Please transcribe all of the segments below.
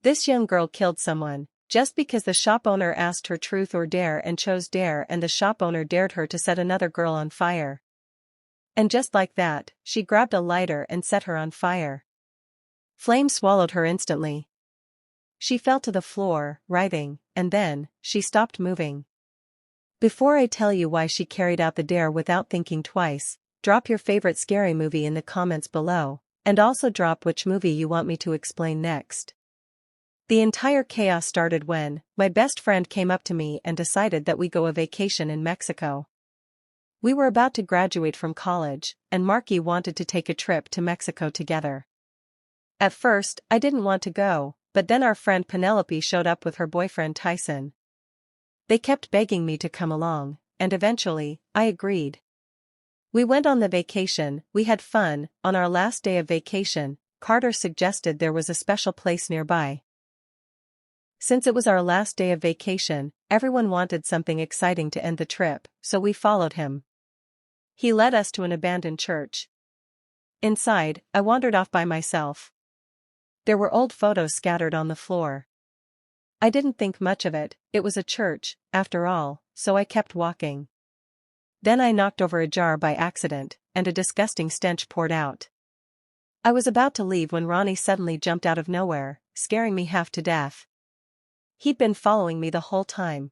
This young girl killed someone, just because the shop owner asked her truth or dare and chose dare, and the shop owner dared her to set another girl on fire. And just like that, she grabbed a lighter and set her on fire. Flames swallowed her instantly. She fell to the floor, writhing, and then, she stopped moving. Before I tell you why she carried out the dare without thinking twice, drop your favorite scary movie in the comments below, and also drop which movie you want me to explain next. The entire chaos started when my best friend came up to me and decided that we go a vacation in Mexico. We were about to graduate from college, and Marky wanted to take a trip to Mexico together. At first, I didn't want to go, but then our friend Penelope showed up with her boyfriend Tyson. They kept begging me to come along, and eventually, I agreed. We went on the vacation, we had fun. On our last day of vacation, Carter suggested there was a special place nearby. Since it was our last day of vacation, everyone wanted something exciting to end the trip, so we followed him. He led us to an abandoned church. Inside, I wandered off by myself. There were old photos scattered on the floor. I didn't think much of it, it was a church, after all, so I kept walking. Then I knocked over a jar by accident, and a disgusting stench poured out. I was about to leave when Ronnie suddenly jumped out of nowhere, scaring me half to death. He'd been following me the whole time.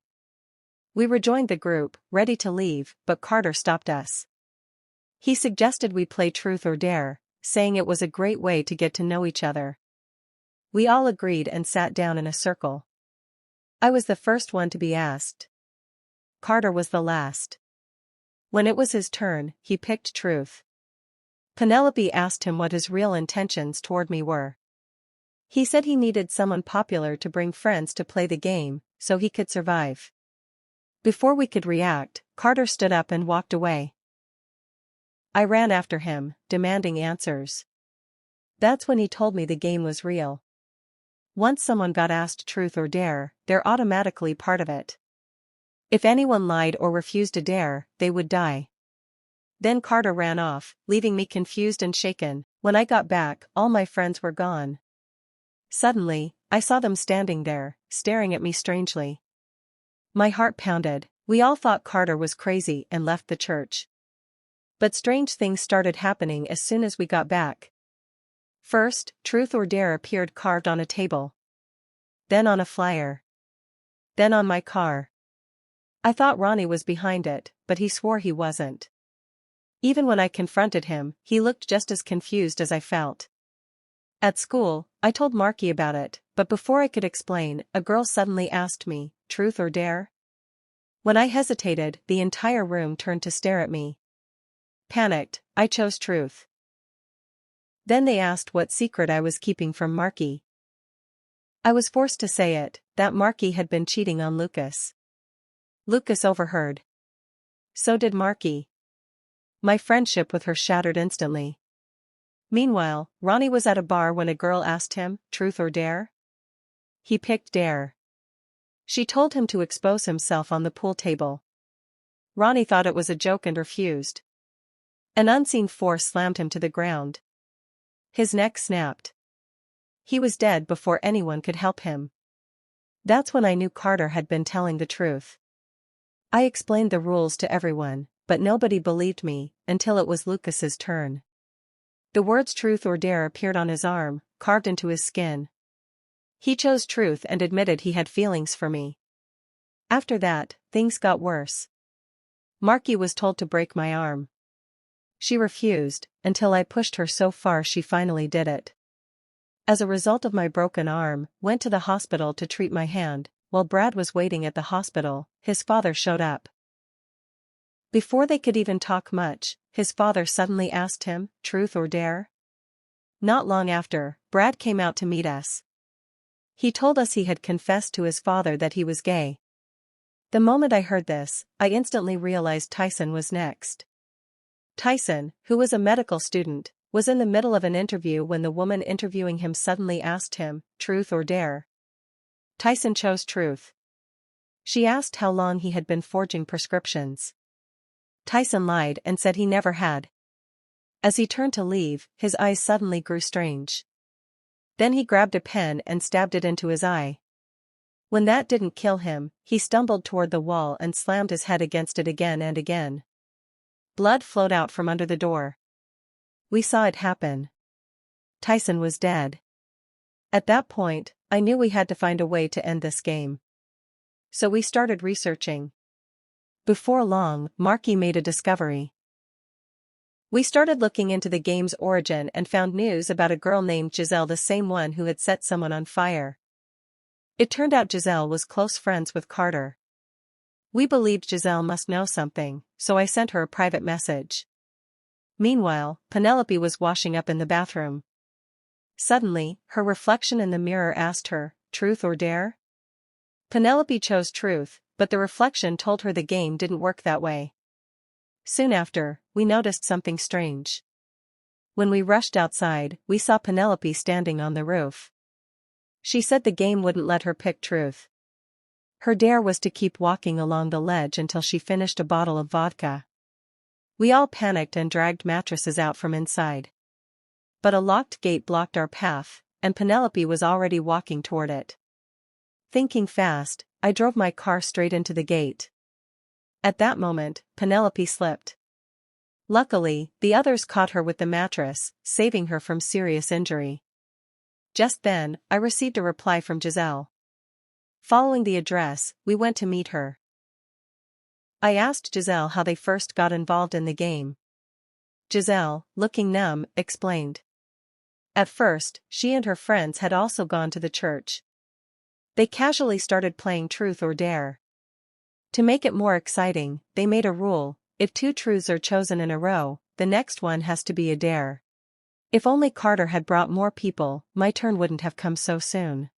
We rejoined the group, ready to leave, but Carter stopped us. He suggested we play truth or dare, saying it was a great way to get to know each other. We all agreed and sat down in a circle. I was the first one to be asked. Carter was the last. When it was his turn, he picked truth. Penelope asked him what his real intentions toward me were. He said he needed someone popular to bring friends to play the game, so he could survive. Before we could react, Carter stood up and walked away. I ran after him, demanding answers. That's when he told me the game was real. Once someone got asked truth or dare, they're automatically part of it. If anyone lied or refused a dare, they would die. Then Carter ran off, leaving me confused and shaken. When I got back, all my friends were gone. Suddenly, I saw them standing there, staring at me strangely. My heart pounded. We all thought Carter was crazy and left the church. But strange things started happening as soon as we got back. First, truth or dare appeared carved on a table. Then on a flyer. Then on my car. I thought Ronnie was behind it, but he swore he wasn't. Even when I confronted him, he looked just as confused as I felt. At school, I told Marky about it, but before I could explain, a girl suddenly asked me, truth or dare? When I hesitated, the entire room turned to stare at me. Panicked, I chose truth. Then they asked what secret I was keeping from Marky. I was forced to say it, that Marky had been cheating on Lucas. Lucas overheard. So did Marky. My friendship with her shattered instantly. Meanwhile, Ronnie was at a bar when a girl asked him, truth or dare? He picked dare. She told him to expose himself on the pool table. Ronnie thought it was a joke and refused. An unseen force slammed him to the ground. His neck snapped. He was dead before anyone could help him. That's when I knew Carter had been telling the truth. I explained the rules to everyone, but nobody believed me, until it was Lucas's turn. The words truth or dare appeared on his arm, carved into his skin. He chose truth and admitted he had feelings for me. After that, things got worse. Marky was told to break my arm. She refused, until I pushed her so far she finally did it. As a result of my broken arm, went to the hospital to treat my hand. While Brad was waiting at the hospital, his father showed up. Before they could even talk much, his father suddenly asked him, truth or dare? Not long after, Brad came out to meet us. He told us he had confessed to his father that he was gay. The moment I heard this, I instantly realized Tyson was next. Tyson, who was a medical student, was in the middle of an interview when the woman interviewing him suddenly asked him, truth or dare? Tyson chose truth. She asked how long he had been forging prescriptions. Tyson lied and said he never had. As he turned to leave, his eyes suddenly grew strange. Then he grabbed a pen and stabbed it into his eye. When that didn't kill him, he stumbled toward the wall and slammed his head against it again and again. Blood flowed out from under the door. We saw it happen. Tyson was dead. At that point, I knew we had to find a way to end this game. So we started researching. Before long, Marky made a discovery. We started looking into the game's origin and found news about a girl named Giselle, the same one who had set someone on fire. It turned out Giselle was close friends with Carter. We believed Giselle must know something, so I sent her a private message. Meanwhile, Penelope was washing up in the bathroom. Suddenly, her reflection in the mirror asked her, "Truth or dare?" Penelope chose truth, but the reflection told her the game didn't work that way. Soon after, we noticed something strange. When we rushed outside, we saw Penelope standing on the roof. She said the game wouldn't let her pick truth. Her dare was to keep walking along the ledge until she finished a bottle of vodka. We all panicked and dragged mattresses out from inside. But a locked gate blocked our path, and Penelope was already walking toward it. Thinking fast, I drove my car straight into the gate. At that moment, Penelope slipped. Luckily, the others caught her with the mattress, saving her from serious injury. Just then, I received a reply from Giselle. Following the address, we went to meet her. I asked Giselle how they first got involved in the game. Giselle, looking numb, explained. At first, she and her friends had also gone to the church. They casually started playing Truth or Dare. To make it more exciting, they made a rule: if 2 truths are chosen in a row, the next one has to be a dare. If only Carter had brought more people, my turn wouldn't have come so soon.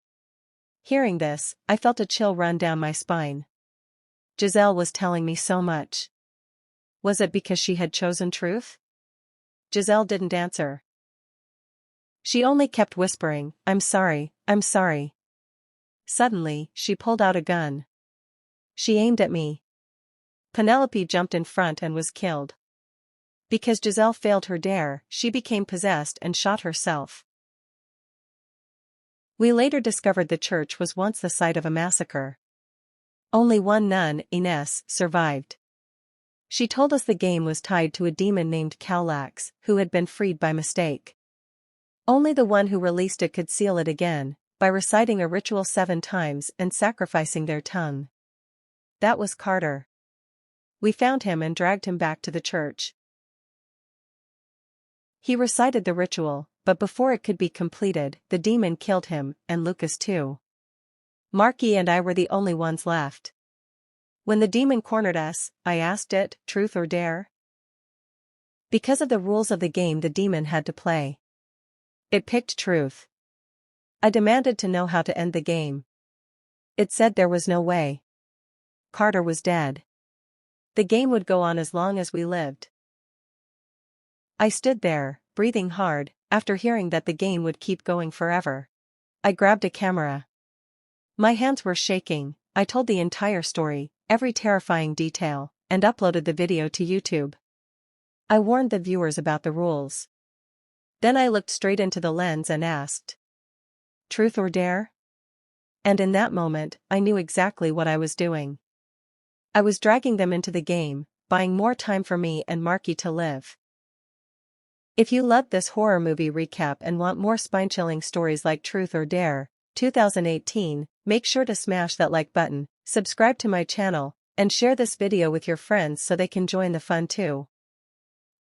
Hearing this, I felt a chill run down my spine. Giselle was telling me so much. Was it because she had chosen truth? Giselle didn't answer. She only kept whispering, "I'm sorry, I'm sorry." Suddenly, she pulled out a gun. She aimed at me. Penelope jumped in front and was killed. Because Giselle failed her dare, she became possessed and shot herself. We later discovered the church was once the site of a massacre. Only one nun, Ines, survived. She told us the game was tied to a demon named Kallax, who had been freed by mistake. Only the one who released it could seal it again, by reciting a ritual 7 times and sacrificing their tongue. That was Carter. We found him and dragged him back to the church. He recited the ritual, but before it could be completed, the demon killed him, and Lucas too. Marky and I were the only ones left. When the demon cornered us, I asked it, "Truth or dare?" Because of the rules of the game the demon had to play. It picked truth. I demanded to know how to end the game. It said there was no way. Carter was dead. The game would go on as long as we lived. I stood there, breathing hard, after hearing that the game would keep going forever. I grabbed a camera. My hands were shaking. I told the entire story, every terrifying detail, and uploaded the video to YouTube. I warned the viewers about the rules. Then I looked straight into the lens and asked, "Truth or dare?" And in that moment, I knew exactly what I was doing. I was dragging them into the game, buying more time for me and Marky to live. If you loved this horror movie recap and want more spine-chilling stories like Truth or Dare, 2018, make sure to smash that like button, subscribe to my channel, and share this video with your friends so they can join the fun too.